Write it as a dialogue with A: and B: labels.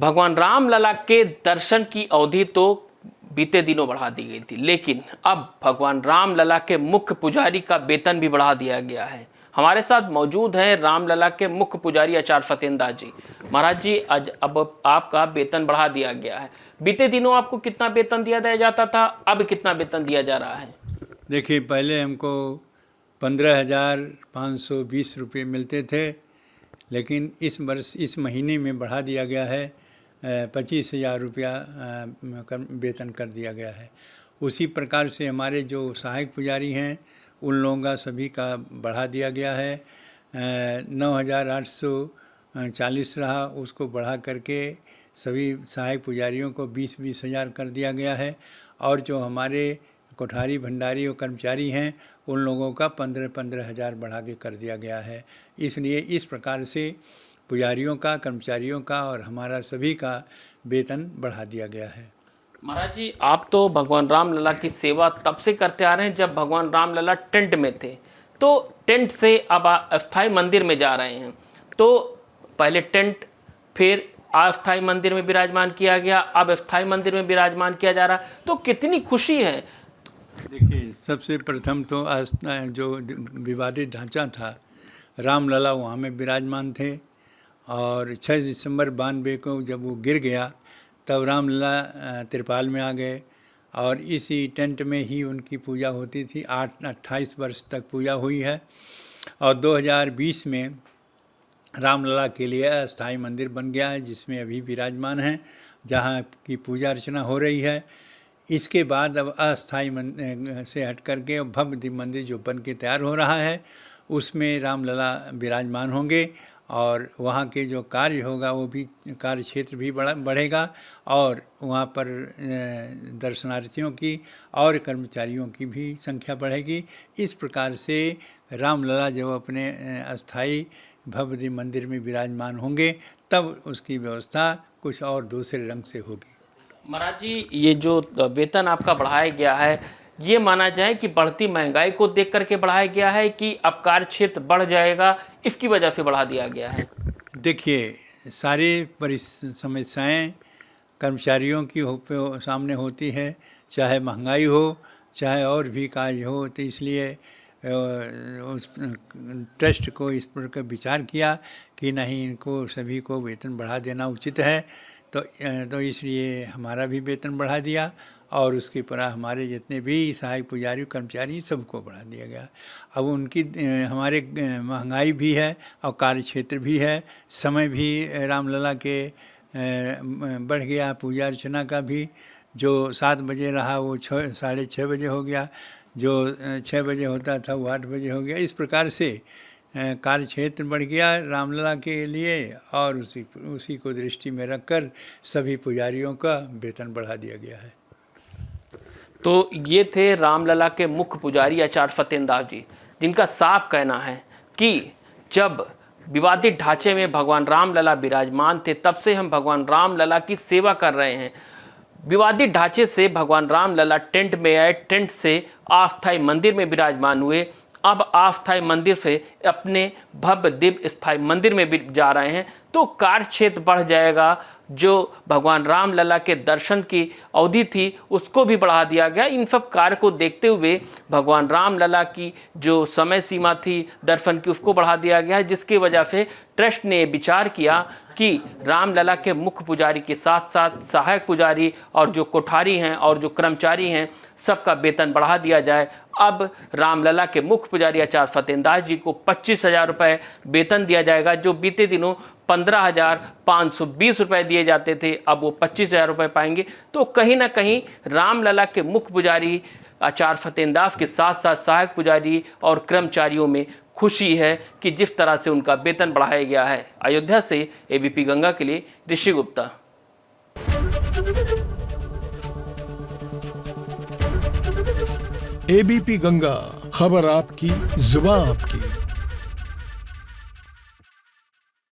A: भगवान राम लला के दर्शन की अवधि तो बीते दिनों बढ़ा दी गई थी, लेकिन अब भगवान राम लला के मुख्य पुजारी का वेतन भी बढ़ा दिया गया है। हमारे साथ मौजूद हैं रामलला के मुख्य पुजारी आचार्य सत्येंद्र दास जी। महाराज जी, आज अब आपका वेतन बढ़ा दिया गया है। बीते दिनों आपको कितना वेतन दिया जाता था, अब कितना वेतन दिया जा रहा है?
B: देखिए, पहले हमको 15,520 रुपये मिलते थे, लेकिन इस वर्ष इस महीने में बढ़ा दिया गया है, 25,000 रुपया वेतन कर दिया गया है। उसी प्रकार से हमारे जो सहायक पुजारी हैं उन लोगों का सभी का बढ़ा दिया गया है। 9,840 रहा, उसको बढ़ा करके सभी सहायक पुजारियों को 20-20 हज़ार कर दिया गया है। और जो हमारे कोठारी भंडारी और कर्मचारी हैं उन लोगों का 15-15 हज़ार बढ़ा के कर दिया गया है। इसलिए इस प्रकार से पुजारियों का, कर्मचारियों का और हमारा सभी का वेतन बढ़ा दिया गया है।
A: महाराज जी, आप तो भगवान राम लला की सेवा तब से करते आ रहे हैं जब भगवान राम लला टेंट में थे, तो टेंट से अब अस्थाई मंदिर में जा रहे हैं। तो पहले टेंट, फिर अस्थाई मंदिर में विराजमान किया गया, अब अस्थाई मंदिर में विराजमान किया जा रहा, तो कितनी खुशी है।
B: देखिए, सबसे प्रथम तो जो विवादित ढांचा था रामलला वहाँ में विराजमान थे, और 6 दिसंबर 92 को जब वो गिर गया तब रामलला त्रिपाल में आ गए, और इसी टेंट में ही उनकी पूजा होती थी। 28 वर्ष तक पूजा हुई है, और 2020 में रामलला के लिए अस्थाई मंदिर बन गया है, जिसमें अभी विराजमान हैं, जहाँ की पूजा अर्चना हो रही है। इसके बाद अब अस्थाई मंदिर से हट करके भव्य मंदिर जो बन के तैयार हो रहा है उसमें रामलला विराजमान होंगे, और वहाँ के जो कार्य होगा वो भी, कार्य क्षेत्र भी बढ़ेगा, और वहाँ पर दर्शनार्थियों की और कर्मचारियों की भी संख्या बढ़ेगी। इस प्रकार से रामलला जब अपने अस्थाई भव्य मंदिर में विराजमान होंगे तब उसकी व्यवस्था कुछ और दूसरे रंग से होगी।
A: महाराज जी, ये जो वेतन आपका बढ़ाया गया है, ये माना जाए कि बढ़ती महंगाई को देख करके बढ़ाया गया है कि अब कार्य क्षेत्र बढ़ जाएगा, इसकी वजह से बढ़ा दिया गया है?
B: देखिए, सारी समस्याएं कर्मचारियों की सामने होती है, चाहे महंगाई हो चाहे और भी कार्य हो, तो इसलिए उस ट्रस्ट को इस पर विचार किया कि नहीं, इनको सभी को वेतन बढ़ा देना उचित है। तो इसलिए हमारा भी वेतन बढ़ा दिया, और उसके पर हमारे जितने भी सहायक पुजारी कर्मचारी सबको बढ़ा दिया गया। अब उनकी हमारे महंगाई भी है और कार्य क्षेत्र भी है, समय भी रामलला के बढ़ गया, पूजा अर्चना का भी जो 7 बजे रहा वो 6-6:30 बजे हो गया, जो 6 बजे होता था वो 8 बजे हो गया। इस प्रकार से कार्य क्षेत्र बढ़ गया रामलला के लिए, और उसी को दृष्टि में रखकर सभी पुजारियों का वेतन बढ़ा दिया गया है।
A: तो ये थे रामलला के मुख्य पुजारी आचार्य सत्येंद्र दास जी, जिनका साफ कहना है कि जब विवादित ढांचे में भगवान रामलला विराजमान थे तब से हम भगवान रामलला की सेवा कर रहे हैं। विवादित ढांचे से भगवान रामलला टेंट में आए, टेंट से अस्थाई मंदिर में विराजमान हुए, अब अस्थाई मंदिर से अपने भव्य दिव्य स्थायी मंदिर में भी जा रहे हैं, तो कार्य क्षेत्र बढ़ जाएगा। जो भगवान रामलला के दर्शन की अवधि थी उसको भी बढ़ा दिया गया। इन सब कार्य को देखते हुए भगवान रामलला की जो समय सीमा थी दर्शन की उसको बढ़ा दिया गया है, जिसकी वजह से ट्रस्ट ने विचार किया कि रामलला के मुख्य पुजारी के साथ साथ सहायक पुजारी और जो कोठारी हैं और जो कर्मचारी हैं सबका वेतन बढ़ा दिया जाए। अब रामलला के मुख्य पुजारी आचार्य सत्येंद्र दास जी को 25,000 रुपये वेतन दिया जाएगा। जो बीते दिनों 15,520 रुपये दिए जाते थे, अब वो 25,000 रुपये पाएंगे। तो कहीं ना कहीं रामलला के मुख्य पुजारी आचार्य सत्येंद्र दास के साथ साथ सहायक पुजारी और कर्मचारियों में खुशी है कि जिस तरह से उनका वेतन बढ़ाया गया है। अयोध्या से एबीपी गंगा के लिए ऋषि गुप्ता।
C: एबीपी गंगा, खबर आपकी, जुबान आपकी।